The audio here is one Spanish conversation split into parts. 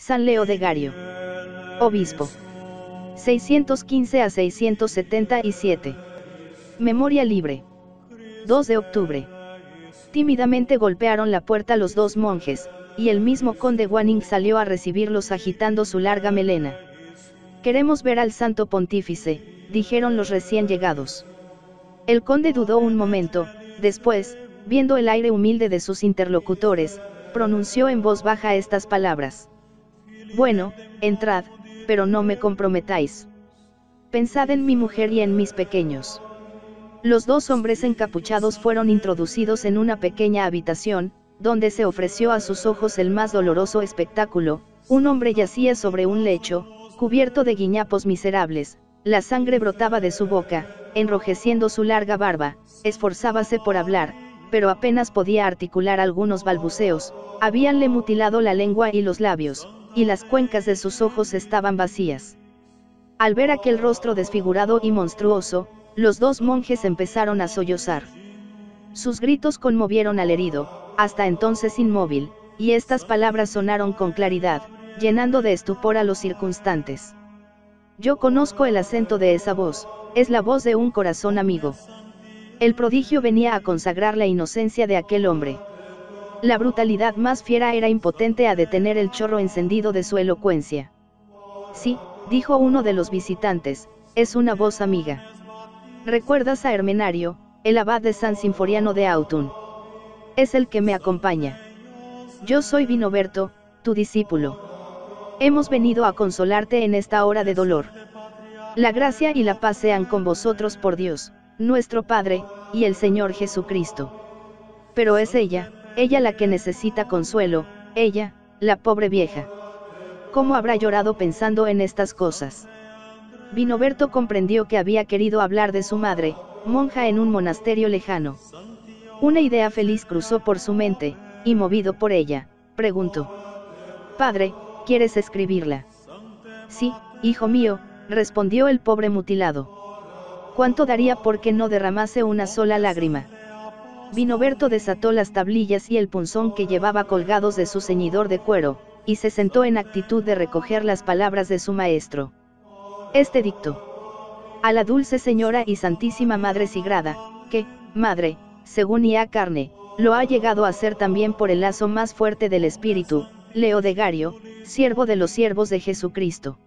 San Leodegario. Obispo. 615 a 677. Memoria libre. 2 de octubre. Tímidamente golpearon la puerta los dos monjes, y el mismo conde Wanning salió a recibirlos agitando su larga melena. «Queremos ver al santo pontífice», dijeron los recién llegados. El conde dudó un momento, después, viendo el aire humilde de sus interlocutores, pronunció en voz baja estas palabras. «Bueno, entrad, pero no me comprometáis. Pensad en mi mujer y en mis pequeños». Los dos hombres encapuchados fueron introducidos en una pequeña habitación, donde se ofreció a sus ojos el más doloroso espectáculo. Un hombre yacía sobre un lecho, cubierto de guiñapos miserables, la sangre brotaba de su boca, enrojeciendo su larga barba, esforzábase por hablar, pero apenas podía articular algunos balbuceos, habíanle mutilado la lengua y los labios, y las cuencas de sus ojos estaban vacías. Al ver aquel rostro desfigurado y monstruoso, los dos monjes empezaron a sollozar. Sus gritos conmovieron al herido, hasta entonces inmóvil, y estas palabras sonaron con claridad, llenando de estupor a los circunstantes. «Yo conozco el acento de esa voz, es la voz de un corazón amigo». El prodigio venía a consagrar la inocencia de aquel hombre. La brutalidad más fiera era impotente a detener el chorro encendido de su elocuencia. «Sí», dijo uno de los visitantes, «es una voz amiga. ¿Recuerdas a Hermenario, el abad de San Sinforiano de Autun? Es el que me acompaña. Yo soy Vinoberto, tu discípulo. Hemos venido a consolarte en esta hora de dolor. La gracia y la paz sean con vosotros por Dios, nuestro Padre, y el Señor Jesucristo». Pero es ella la que necesita consuelo, ella, la pobre vieja. ¿Cómo habrá llorado pensando en estas cosas? Vinoberto comprendió que había querido hablar de su madre, monja en un monasterio lejano. Una idea feliz cruzó por su mente, y movido por ella, preguntó: «Padre, ¿quieres escribirla?» «Sí, hijo mío», respondió el pobre mutilado. «¿Cuánto daría por que no derramase una sola lágrima?» Vinoberto desató las tablillas y el punzón que llevaba colgados de su ceñidor de cuero, y se sentó en actitud de recoger las palabras de su maestro. Este dictó: «A la dulce Señora y Santísima Madre Sigrada, que, madre, según y a carne, lo ha llegado a ser también por el lazo más fuerte del espíritu, Leodegario, siervo de los siervos de Jesucristo.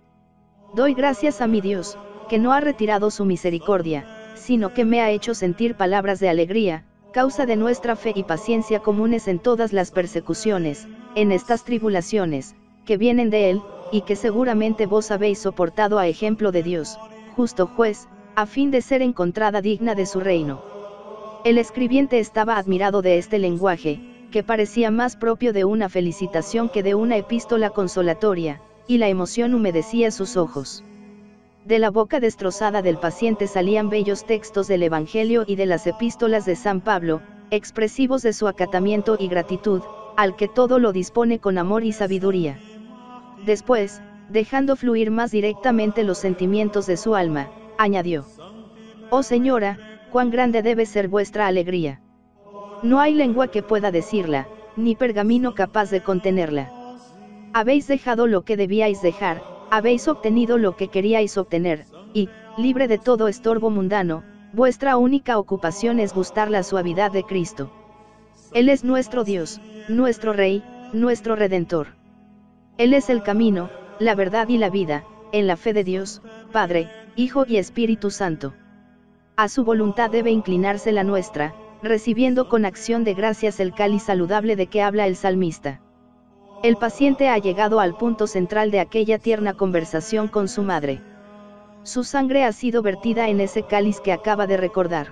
Doy gracias a mi Dios, que no ha retirado su misericordia, sino que me ha hecho sentir palabras de alegría, causa de nuestra fe y paciencia comunes en todas las persecuciones, en estas tribulaciones, que vienen de Él, y que seguramente vos habéis soportado a ejemplo de Dios, justo juez, a fin de ser encontrada digna de su reino». El escribiente estaba admirado de este lenguaje, que parecía más propio de una felicitación que de una epístola consolatoria, y la emoción humedecía sus ojos. De la boca destrozada del paciente salían bellos textos del Evangelio y de las epístolas de San Pablo, expresivos de su acatamiento y gratitud, al que todo lo dispone con amor y sabiduría. Después, dejando fluir más directamente los sentimientos de su alma, añadió: «Oh Señora, cuán grande debe ser vuestra alegría. No hay lengua que pueda decirla, ni pergamino capaz de contenerla. Habéis dejado lo que debíais dejar, habéis obtenido lo que queríais obtener, y, libre de todo estorbo mundano, vuestra única ocupación es gustar la suavidad de Cristo. Él es nuestro Dios, nuestro Rey, nuestro Redentor. Él es el camino, la verdad y la vida, en la fe de Dios, Padre, Hijo y Espíritu Santo. A su voluntad debe inclinarse la nuestra, recibiendo con acción de gracias el cáliz saludable de que habla el salmista». El paciente ha llegado al punto central de aquella tierna conversación con su madre. Su sangre ha sido vertida en ese cáliz que acaba de recordar.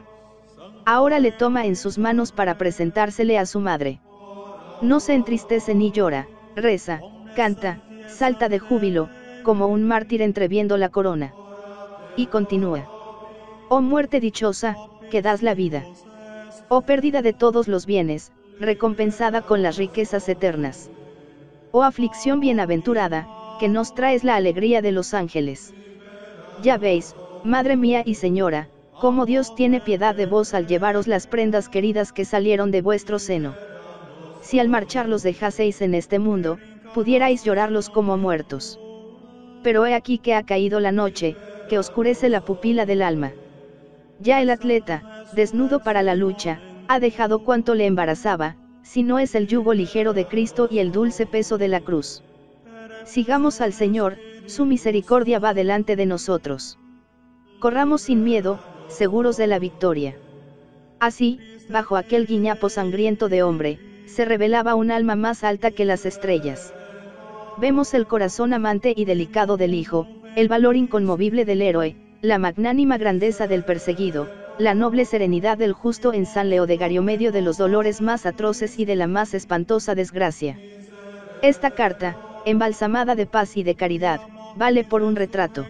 Ahora le toma en sus manos para presentársele a su madre. No se entristece ni llora, reza, canta, salta de júbilo, como un mártir entreviendo la corona. Y continúa: «Oh muerte dichosa, que das la vida. Oh pérdida de todos los bienes, recompensada con las riquezas eternas. Oh aflicción bienaventurada, que nos traes la alegría de los ángeles. Ya veis, madre mía y señora, cómo Dios tiene piedad de vos al llevaros las prendas queridas que salieron de vuestro seno. Si al marchar los dejaseis en este mundo, pudierais llorarlos como muertos. Pero he aquí que ha caído la noche, que oscurece la pupila del alma. Ya el atleta, desnudo para la lucha, ha dejado cuanto le embarazaba, si no es el yugo ligero de Cristo y el dulce peso de la cruz. Sigamos al Señor, su misericordia va delante de nosotros. Corramos sin miedo, seguros de la victoria. Así, bajo aquel guiñapo sangriento de hombre, se revelaba un alma más alta que las estrellas. Vemos el corazón amante y delicado del Hijo, el valor inconmovible del héroe, la magnánima grandeza del perseguido, la noble serenidad del justo en San Leodegario medio de los dolores más atroces y de la más espantosa desgracia. Esta carta, embalsamada de paz y de caridad, vale por un retrato.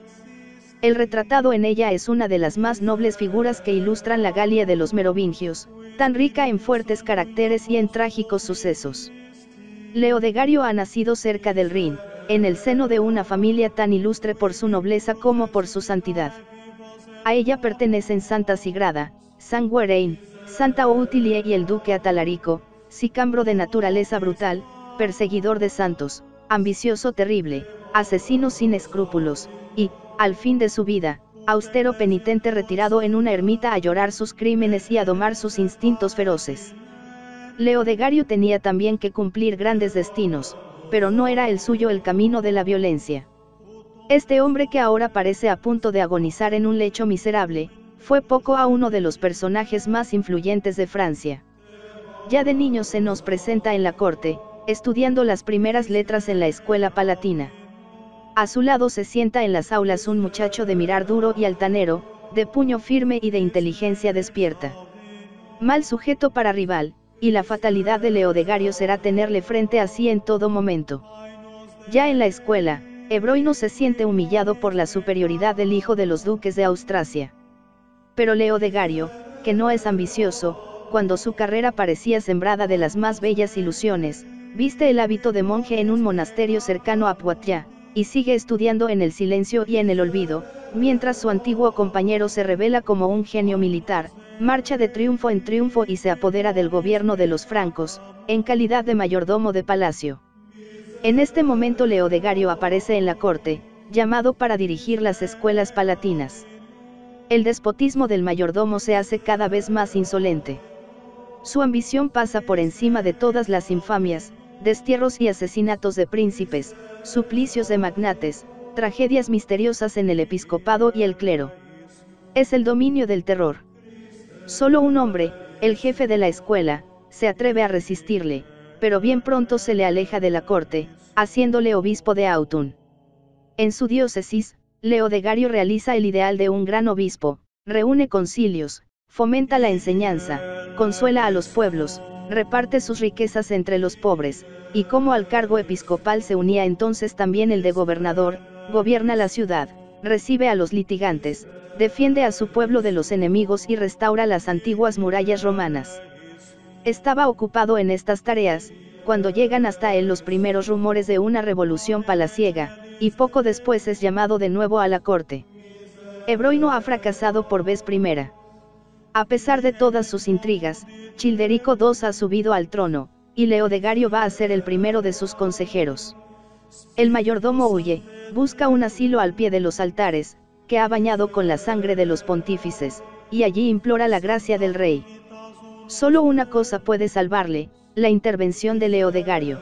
El retratado en ella es una de las más nobles figuras que ilustran la Galia de los merovingios, tan rica en fuertes caracteres y en trágicos sucesos. Leodegario ha nacido cerca del Rin, en el seno de una familia tan ilustre por su nobleza como por su santidad. A ella pertenecen Santa Sigrada, San Guerein, Santa Outilie y el duque Atalarico, sicambro de naturaleza brutal, perseguidor de santos, ambicioso terrible, asesino sin escrúpulos, y, al fin de su vida, austero penitente retirado en una ermita a llorar sus crímenes y a domar sus instintos feroces. Leodegario tenía también que cumplir grandes destinos, pero no era el suyo el camino de la violencia. Este hombre que ahora parece a punto de agonizar en un lecho miserable, fue poco a uno de los personajes más influyentes de Francia. Ya de niño se nos presenta en la corte, estudiando las primeras letras en la escuela palatina. A su lado se sienta en las aulas un muchacho de mirar duro y altanero, de puño firme y de inteligencia despierta. Mal sujeto para rival, y la fatalidad de Leodegario será tenerle frente a sí en todo momento. Ya en la escuela, Ebroino se siente humillado por la superioridad del hijo de los duques de Austrasia. Pero Leodegario, que no es ambicioso, cuando su carrera parecía sembrada de las más bellas ilusiones, viste el hábito de monje en un monasterio cercano a Poitiers, y sigue estudiando en el silencio y en el olvido, mientras su antiguo compañero se revela como un genio militar, marcha de triunfo en triunfo y se apodera del gobierno de los francos, en calidad de mayordomo de palacio. En este momento Leodegario aparece en la corte, llamado para dirigir las escuelas palatinas. El despotismo del mayordomo se hace cada vez más insolente. Su ambición pasa por encima de todas las infamias, destierros y asesinatos de príncipes, suplicios de magnates, tragedias misteriosas en el episcopado y el clero. Es el dominio del terror. Solo un hombre, el jefe de la escuela, se atreve a resistirle, pero bien pronto se le aleja de la corte, haciéndole obispo de Autun. En su diócesis, Leodegario realiza el ideal de un gran obispo, reúne concilios, fomenta la enseñanza, consuela a los pueblos, reparte sus riquezas entre los pobres, y como al cargo episcopal se unía entonces también el de gobernador, gobierna la ciudad, recibe a los litigantes, defiende a su pueblo de los enemigos y restaura las antiguas murallas romanas. Estaba ocupado en estas tareas, cuando llegan hasta él los primeros rumores de una revolución palaciega, y poco después es llamado de nuevo a la corte. Ebroino ha fracasado por vez primera. A pesar de todas sus intrigas, Childerico II ha subido al trono, y Leodegario va a ser el primero de sus consejeros. El mayordomo huye, busca un asilo al pie de los altares, que ha bañado con la sangre de los pontífices, y allí implora la gracia del rey. Solo una cosa puede salvarle, la intervención de Leodegario.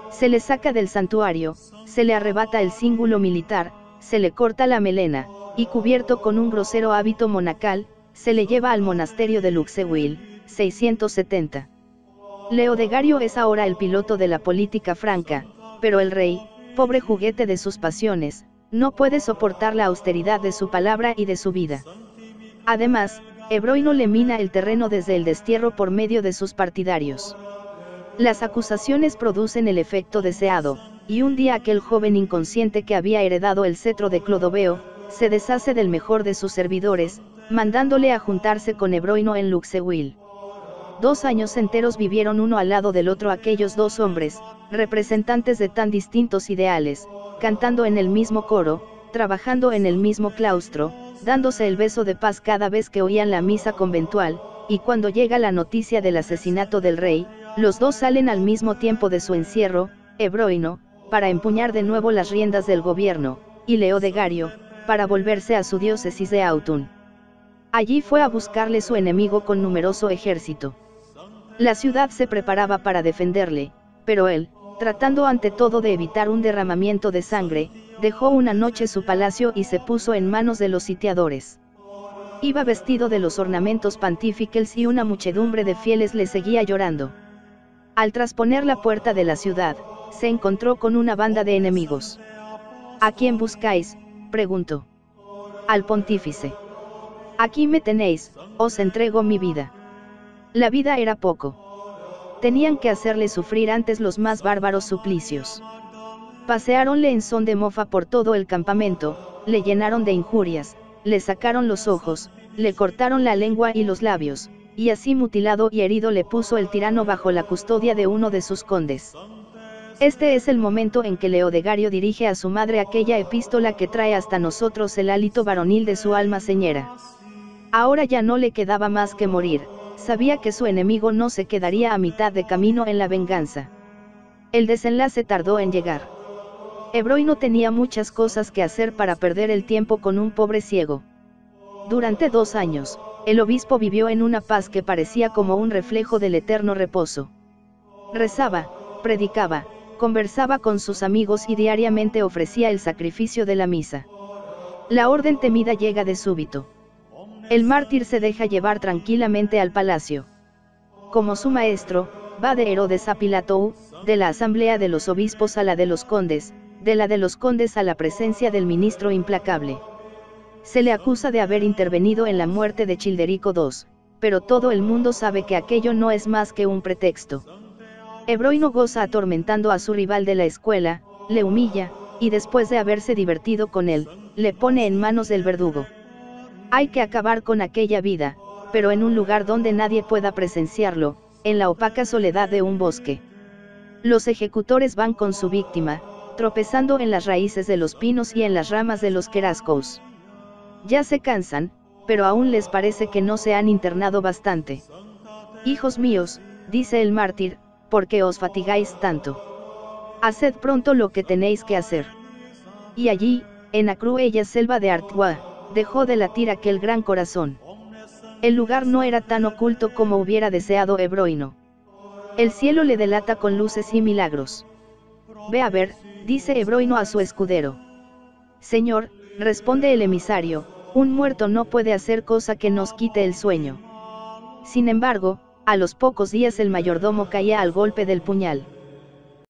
Se le saca del santuario, se le arrebata el cíngulo militar, se le corta la melena, y cubierto con un grosero hábito monacal, se le lleva al monasterio de Luxeuil, 670. Leodegario es ahora el piloto de la política franca, pero el rey, pobre juguete de sus pasiones, no puede soportar la austeridad de su palabra y de su vida. Además, Ebroino le mina el terreno desde el destierro por medio de sus partidarios. Las acusaciones producen el efecto deseado, y un día aquel joven inconsciente que había heredado el cetro de Clodoveo, se deshace del mejor de sus servidores, mandándole a juntarse con Ebroino en Luxeuil. 2 años enteros vivieron uno al lado del otro aquellos dos hombres, representantes de tan distintos ideales, cantando en el mismo coro, trabajando en el mismo claustro, dándose el beso de paz cada vez que oían la misa conventual, y cuando llega la noticia del asesinato del rey, los dos salen al mismo tiempo de su encierro, Ebroino, para empuñar de nuevo las riendas del gobierno, y Leodegario, para volverse a su diócesis de Autun. Allí fue a buscarle su enemigo con numeroso ejército. La ciudad se preparaba para defenderle, pero él, tratando ante todo de evitar un derramamiento de sangre, dejó una noche su palacio y se puso en manos de los sitiadores. Iba vestido de los ornamentos pontificales y una muchedumbre de fieles le seguía llorando. Al trasponer la puerta de la ciudad, se encontró con una banda de enemigos. ¿A quién buscáis?, preguntó. Al pontífice. Aquí me tenéis, os entrego mi vida. La vida era poco. Tenían que hacerle sufrir antes los más bárbaros suplicios. Paseáronle en son de mofa por todo el campamento, le llenaron de injurias, le sacaron los ojos, le cortaron la lengua y los labios, y así mutilado y herido le puso el tirano bajo la custodia de uno de sus condes. Este es el momento en que Leodegario dirige a su madre aquella epístola que trae hasta nosotros el hálito varonil de su alma señera. Ahora ya no le quedaba más que morir, sabía que su enemigo no se quedaría a mitad de camino en la venganza. El desenlace tardó en llegar. Ebroino tenía muchas cosas que hacer para perder el tiempo con un pobre ciego. Durante 2 años, el obispo vivió en una paz que parecía como un reflejo del eterno reposo. Rezaba, predicaba, conversaba con sus amigos y diariamente ofrecía el sacrificio de la misa. La orden temida llega de súbito. El mártir se deja llevar tranquilamente al palacio. Como su maestro, va de Herodes a Pilatou, de la asamblea de los obispos a la de los condes, de la de los condes a la presencia del ministro implacable. Se le acusa de haber intervenido en la muerte de Childerico II, pero todo el mundo sabe que aquello no es más que un pretexto. Ebroino goza atormentando a su rival de la escuela, le humilla, y después de haberse divertido con él, le pone en manos del verdugo. Hay que acabar con aquella vida, pero en un lugar donde nadie pueda presenciarlo, en la opaca soledad de un bosque. Los ejecutores van con su víctima, tropezando en las raíces de los pinos y en las ramas de los querascos. Ya se cansan, pero aún les parece que no se han internado bastante. Hijos míos, dice el mártir, ¿por qué os fatigáis tanto? Haced pronto lo que tenéis que hacer. Y allí, en la cruella selva de Artois, dejó de latir aquel gran corazón. El lugar no era tan oculto como hubiera deseado Ebroino. El cielo le delata con luces y milagros. Ve a ver, dice Ebroino a su escudero. Señor, responde el emisario, un muerto no puede hacer cosa que nos quite el sueño. Sin embargo, a los pocos días el mayordomo caía al golpe del puñal.